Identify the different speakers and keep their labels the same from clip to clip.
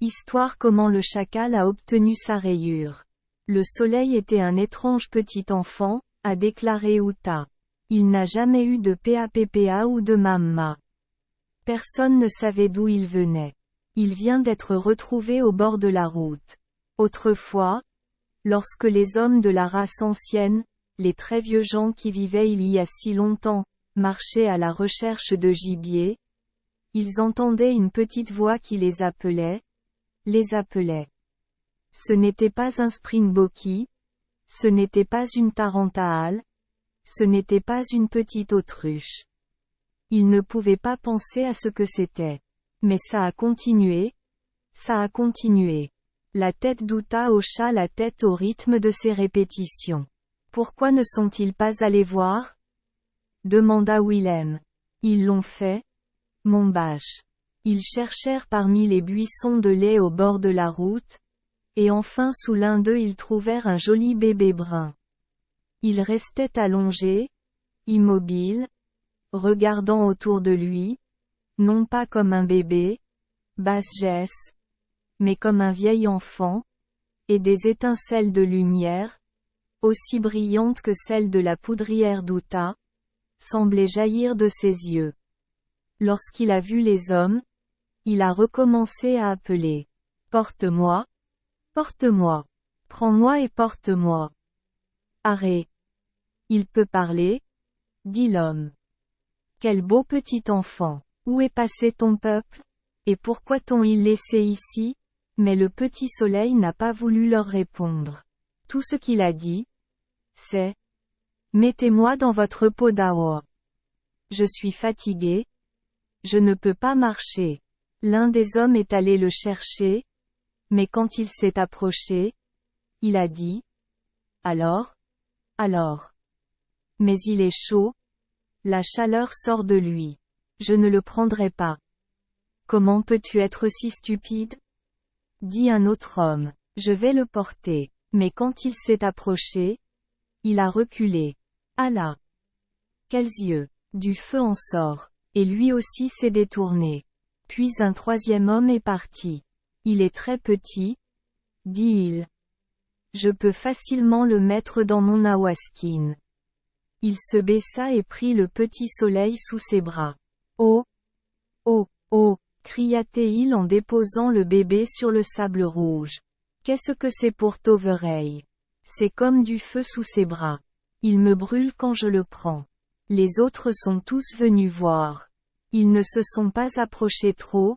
Speaker 1: Histoire comment le chacal a obtenu sa rayure. Le soleil était un étrange petit enfant, a déclaré Uta. Il n'a jamais eu de PAPPA ou de mamma. Personne ne savait d'où il venait. Il vient d'être retrouvé au bord de la route. Autrefois, lorsque les hommes de la race ancienne, les très vieux gens qui vivaient il y a si longtemps, marchaient à la recherche de gibier, ils entendaient une petite voix qui les appelait. Ce n'était pas un springboki, ce n'était pas une tarentale, ce n'était pas une petite autruche. Ils ne pouvaient pas penser à ce que c'était. Mais ça a continué. La tête d'Uta hocha la tête au rythme de ses répétitions. Pourquoi ne sont-ils pas allés voir? Demanda Willem. Ils l'ont fait, mon bâche. Ils cherchèrent parmi les buissons de lait au bord de la route, et enfin sous l'un d'eux ils trouvèrent un joli bébé brun. Il restait allongé, immobile, regardant autour de lui, non pas comme un bébé, Basjess, mais comme un vieil enfant, et des étincelles de lumière, aussi brillantes que celles de la poudrière d'Uta, semblaient jaillir de ses yeux. Lorsqu'il a vu les hommes, il a recommencé à appeler. Porte-moi, porte-moi, prends-moi et porte-moi. Arrête. Il peut parler, dit l'homme. Quel beau petit enfant. Où est passé ton peuple? Et pourquoi t'ont-ils laissé ici? Mais le petit soleil n'a pas voulu leur répondre. Tout ce qu'il a dit, c'est: mettez-moi dans votre peau d'awa. Je suis fatigué. Je ne peux pas marcher. L'un des hommes est allé le chercher, mais quand il s'est approché, il a dit: alors? Mais il est chaud. La chaleur sort de lui. Je ne le prendrai pas. Comment peux-tu être si stupide? Dit un autre homme. Je vais le porter. Mais quand il s'est approché, il a reculé. Allah! Quels yeux! Du feu en sort. Et lui aussi s'est détourné. Puis un troisième homme est parti. Il est très petit, dit-il. Je peux facilement le mettre dans mon awaskin. Il se baissa et prit le petit soleil sous ses bras. Oh! Oh! Oh! Cria-t-il en déposant le bébé sur le sable rouge. Qu'est-ce que c'est pour Toverey? C'est comme du feu sous ses bras. Il me brûle quand je le prends. Les autres sont tous venus voir. Ils ne se sont pas approchés trop,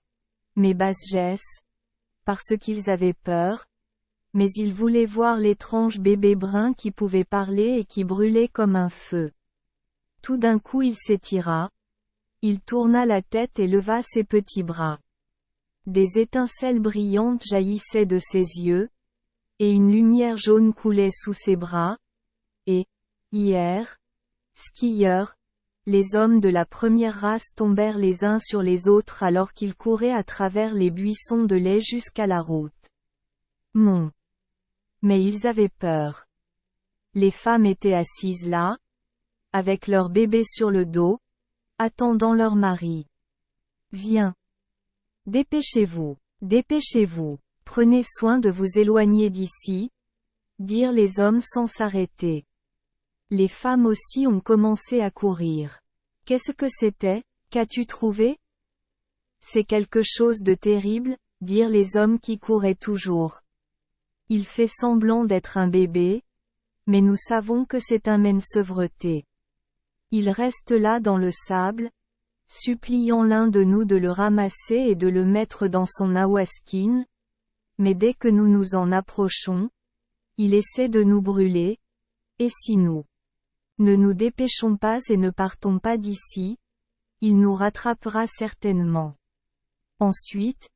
Speaker 1: mais Basjess, parce qu'ils avaient peur, mais ils voulaient voir l'étrange bébé brun qui pouvait parler et qui brûlait comme un feu. Tout d'un coup il s'étira. Il tourna la tête et leva ses petits bras. Des étincelles brillantes jaillissaient de ses yeux, et une lumière jaune coulait sous ses bras, et, hier, skieurs, les hommes de la première race tombèrent les uns sur les autres alors qu'ils couraient à travers les buissons de lait jusqu'à la route. Mais ils avaient peur. Les femmes étaient assises là, avec leur bébé sur le dos, attendant leur mari. Viens. Dépêchez-vous, prenez soin de vous éloigner d'ici, dirent les hommes sans s'arrêter. Les femmes aussi ont commencé à courir. Qu'est-ce que c'était? Qu'as-tu trouvé? C'est quelque chose de terrible, dirent les hommes qui couraient toujours. Il fait semblant d'être un bébé, mais nous savons que c'est un mensevreté. Il reste là dans le sable, suppliant l'un de nous de le ramasser et de le mettre dans son awaskin, mais dès que nous nous en approchons, il essaie de nous brûler, et si nous ne nous dépêchons pas et ne partons pas d'ici, il nous rattrapera certainement. Ensuite,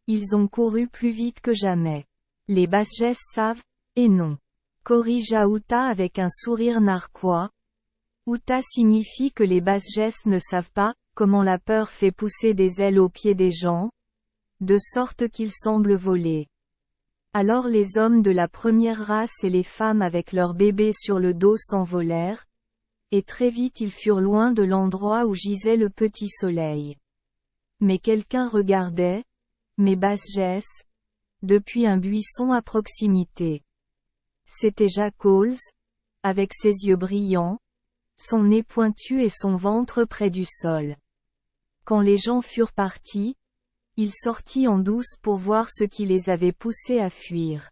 Speaker 1: ils ont couru plus vite que jamais. Les Basjess savent, et non. Corrigea Uta avec un sourire narquois. Uta signifie que les Basjess ne savent pas comment la peur fait pousser des ailes aux pieds des gens, de sorte qu'ils semblent voler. Alors les hommes de la première race et les femmes avec leurs bébés sur le dos s'envolèrent, et très vite ils furent loin de l'endroit où gisait le petit soleil. Mais quelqu'un regardait, mais basse Jess, depuis un buisson à proximité. C'était Jackals, avec ses yeux brillants, son nez pointu et son ventre près du sol. Quand les gens furent partis, il sortit en douce pour voir ce qui les avait poussés à fuir.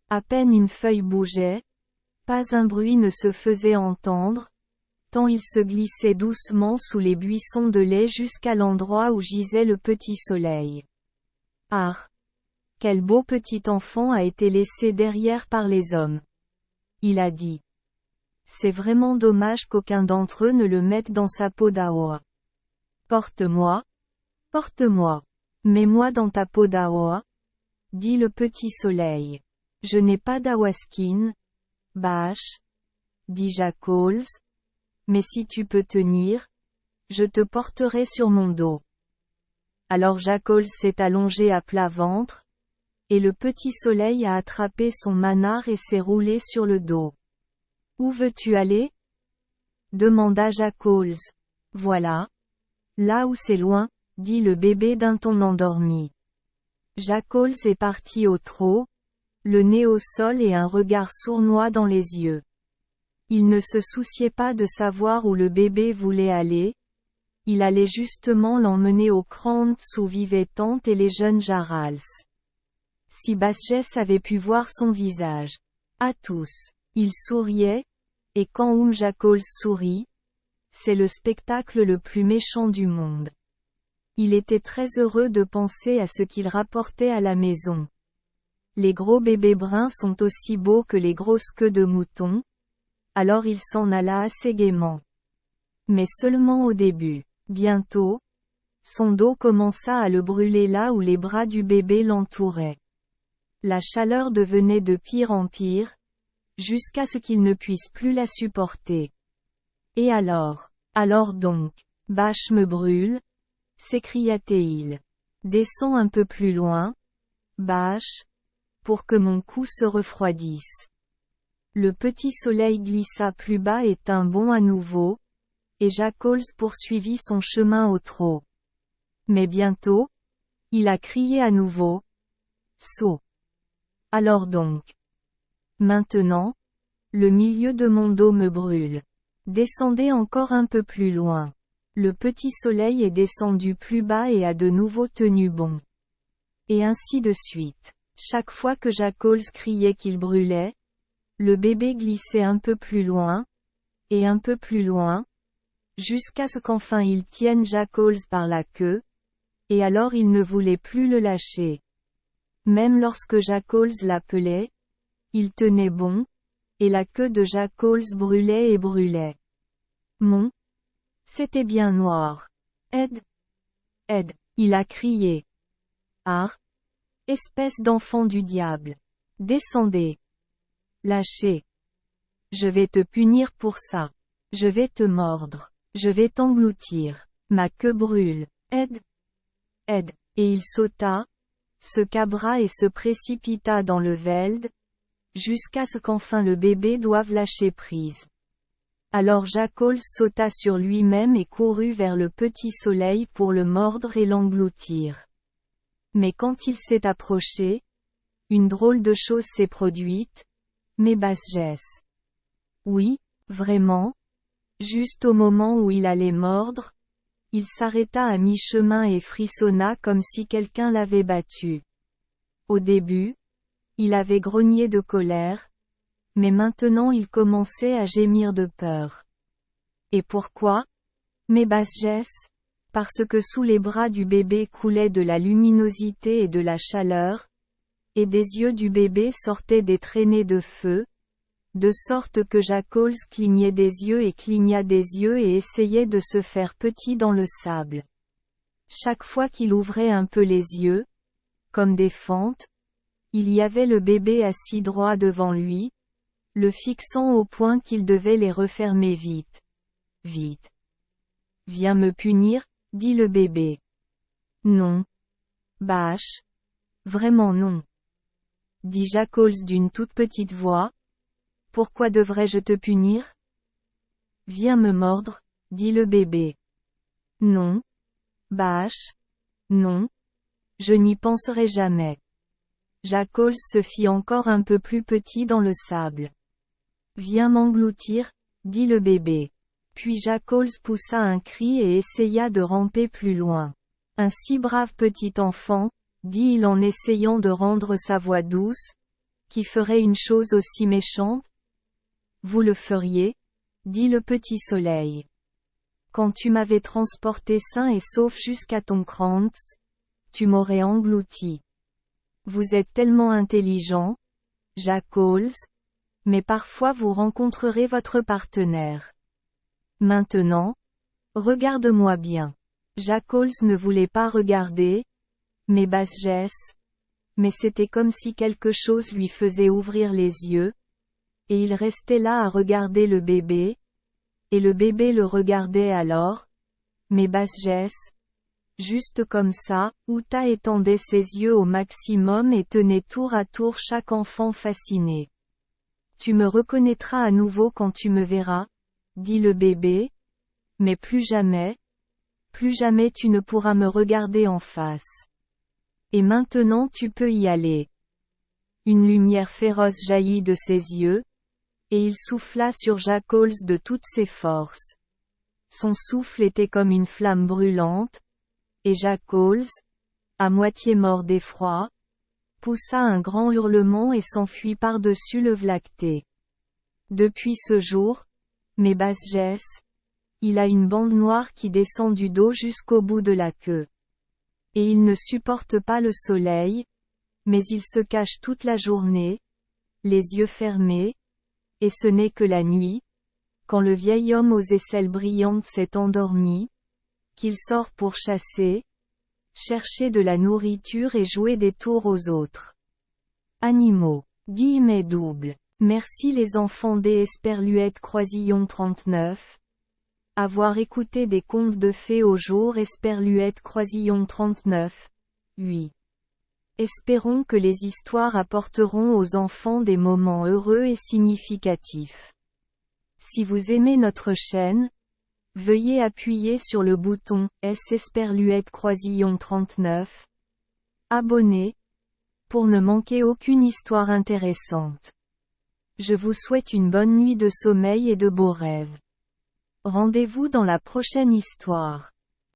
Speaker 1: À peine une feuille bougeait, pas un bruit ne se faisait entendre, tant il se glissait doucement sous les buissons de lait jusqu'à l'endroit où gisait le petit soleil. Ah! Quel beau petit enfant a été laissé derrière par les hommes! Il a dit. C'est vraiment dommage qu'aucun d'entre eux ne le mette dans sa peau d'Aoa. Porte-moi. Porte-moi. Mets-moi dans ta peau d'Aoa, dit le petit soleil. Je n'ai pas d'Awaskin, Bâche, dit Jackals, mais si tu peux tenir, je te porterai sur mon dos. Alors Jackals s'est allongé à plat ventre, et le petit soleil a attrapé son manard et s'est roulé sur le dos. Où veux-tu aller? Demanda Jackals. Voilà. Là où c'est loin, dit le bébé d'un ton endormi. Jackals est parti au trot, le nez au sol et un regard sournois dans les yeux. Il ne se souciait pas de savoir où le bébé voulait aller. Il allait justement l'emmener au Krantz où vivaient Tante et les jeunes Jarals. Si Basse Jess avait pu voir son visage. À tous. Il souriait, et quand Jackals sourit, c'est le spectacle le plus méchant du monde. Il était très heureux de penser à ce qu'il rapportait à la maison. Les gros bébés bruns sont aussi beaux que les grosses queues de mouton, alors il s'en alla assez gaiement. Mais seulement au début. Bientôt, son dos commença à le brûler là où les bras du bébé l'entouraient. La chaleur devenait de pire en pire, jusqu'à ce qu'il ne puisse plus la supporter. Et alors donc, Bâche me brûle, s'écria-t-il. Descends un peu plus loin, Bâche, pour que mon cou se refroidisse. Le petit soleil glissa plus bas et tint bon à nouveau, et Jackals poursuivit son chemin au trot. Mais bientôt, il a crié à nouveau. Saut. Alors donc. Maintenant, le milieu de mon dos me brûle. Descendez encore un peu plus loin. Le petit soleil est descendu plus bas et a de nouveau tenu bon. Et ainsi de suite. Chaque fois que Jackals criait qu'il brûlait, le bébé glissait un peu plus loin, et un peu plus loin, jusqu'à ce qu'enfin il tienne Jackals par la queue, et alors il ne voulait plus le lâcher. Même lorsque Jackals l'appelait, il tenait bon, et la queue de Jackals brûlait et brûlait. C'était bien noir. Aide! Aide! Il a crié. Ah! Espèce d'enfant du diable! Descendez! Lâchez! Je vais te punir pour ça. Je vais te mordre. Je vais t'engloutir. Ma queue brûle. Aide! Aide! Et il sauta, se cabra et se précipita dans le veld, jusqu'à ce qu'enfin le bébé doive lâcher prise. Alors Jackals sauta sur lui-même et courut vers le petit soleil pour le mordre et l'engloutir. Mais quand il s'est approché, une drôle de chose s'est produite, mais Basse Jess. Oui, vraiment. Juste au moment où il allait mordre, il s'arrêta à mi-chemin et frissonna comme si quelqu'un l'avait battu. Au début, il avait grogné de colère, mais maintenant il commençait à gémir de peur. Et pourquoi? Mais Basse Jess? Parce que sous les bras du bébé coulait de la luminosité et de la chaleur, et des yeux du bébé sortaient des traînées de feu, de sorte que Jackals clignait des yeux et cligna des yeux et essayait de se faire petit dans le sable. Chaque fois qu'il ouvrait un peu les yeux, comme des fentes, il y avait le bébé assis droit devant lui, le fixant au point qu'il devait les refermer vite. Vite. Viens me punir, dit le bébé. Non. Bâche. Vraiment non. Dit Jackals d'une toute petite voix. Pourquoi devrais-je te punir? Viens me mordre, dit le bébé. Non. Bâche. Non. Je n'y penserai jamais. Jackals se fit encore un peu plus petit dans le sable. Viens m'engloutir, dit le bébé. Puis Jackals poussa un cri et essaya de ramper plus loin. Un si brave petit enfant, dit-il en essayant de rendre sa voix douce, qui ferait une chose aussi méchante? Vous le feriez, dit le petit soleil. Quand tu m'avais transporté sain et sauf jusqu'à ton krantz, tu m'aurais englouti. Vous êtes tellement intelligent, Jackals, mais parfois vous rencontrerez votre partenaire. Maintenant, regarde-moi bien. Jackals ne voulait pas regarder, mais Basjess, mais c'était comme si quelque chose lui faisait ouvrir les yeux, et il restait là à regarder le bébé, et le bébé le regardait alors, mais Basjess, juste comme ça, Uta étendait ses yeux au maximum et tenait tour à tour chaque enfant fasciné. Tu me reconnaîtras à nouveau quand tu me verras, dit le bébé, mais plus jamais tu ne pourras me regarder en face. Et maintenant tu peux y aller. Une lumière féroce jaillit de ses yeux, et il souffla sur Jackals de toutes ses forces. Son souffle était comme une flamme brûlante, et Jackals, à moitié mort d'effroi, poussa un grand hurlement et s'enfuit par-dessus le vlacté. Depuis ce jour, mais Basjess, il a une bande noire qui descend du dos jusqu'au bout de la queue. Et il ne supporte pas le soleil, mais il se cache toute la journée, les yeux fermés, et ce n'est que la nuit, quand le vieil homme aux aisselles brillantes s'est endormi, qu'il sort pour chasser, chercher de la nourriture et jouer des tours aux autres. Animaux. Guillemets doubles. Merci les enfants des Esperluette Croisillon 39. Avoir écouté des contes de fées au jour Esperluette Croisillon 39. 8. Espérons que les histoires apporteront aux enfants des moments heureux et significatifs. Si vous aimez notre chaîne, veuillez appuyer sur le bouton S Esperluette Croisillon 39. Abonner, pour ne manquer aucune histoire intéressante. Je vous souhaite une bonne nuit de sommeil et de beaux rêves. Rendez-vous dans la prochaine histoire.